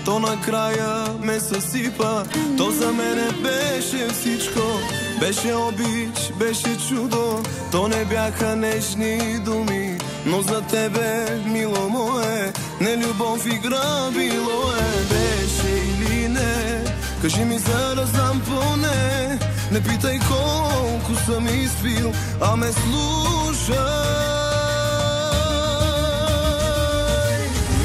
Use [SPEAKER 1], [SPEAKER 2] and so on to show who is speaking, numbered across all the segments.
[SPEAKER 1] то накрая ме съсипа. То за мене беше всичко, беше обич, беше чудо. То не бяха нежни думи, но за тебе, мило мое, не любов игра било е. Беше или не, кажи ми за да знам поне. Не питай колко съм изпил, а ме слушай.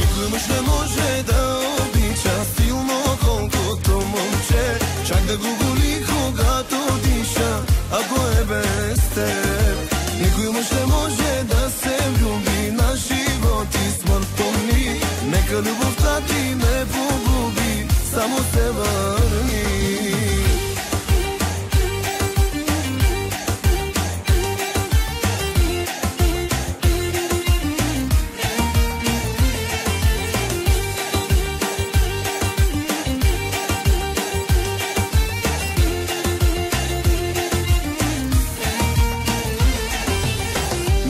[SPEAKER 1] Никой мъж не може да обича силно колкото момче. Чак да го боли когато диша, ако е без теб. Никой мъж не може да се влюби на живот и смърт. Помни, нека любовта ти не погуби, само се върни.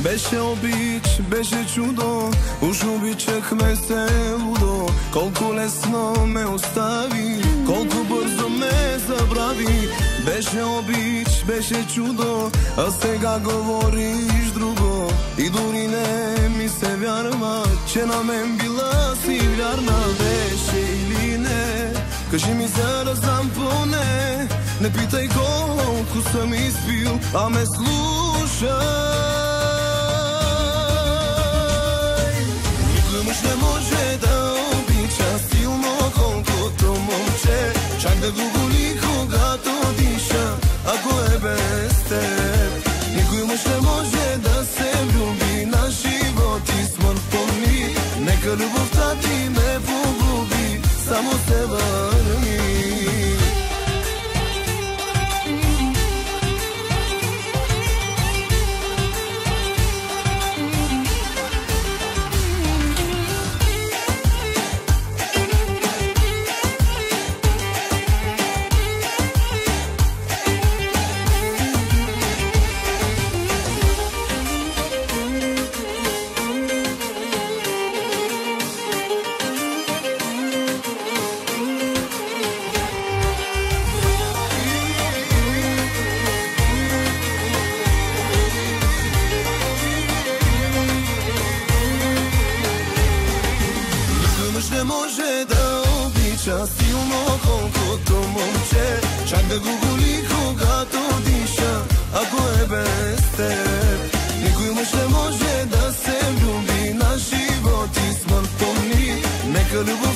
[SPEAKER 1] Беше обич, беше чудо, уж обичахме се лудо. Колко лесно ме остави, колко бързо ме забрави. Беше обич, беше чудо, а сега говориш друго. И дори не ми се вярва, че на мен била си вярна. Беше или не, кажи ми за да знам поне. Не питай колко съм изпил, а ме слушай. Мъж не може да обича силно колкото момче. Чак да го боли когато диша, ако е без теб. Никой мъж не може да се влюби на живот и смърт. Помни, нека любовта ти не погуби, само се върни. Не може да обича силно колкото момче. Чак да го боли когато диша, ако е без теб. Никой мъж не може да се влюби на живот и смърт. Помни, нека любов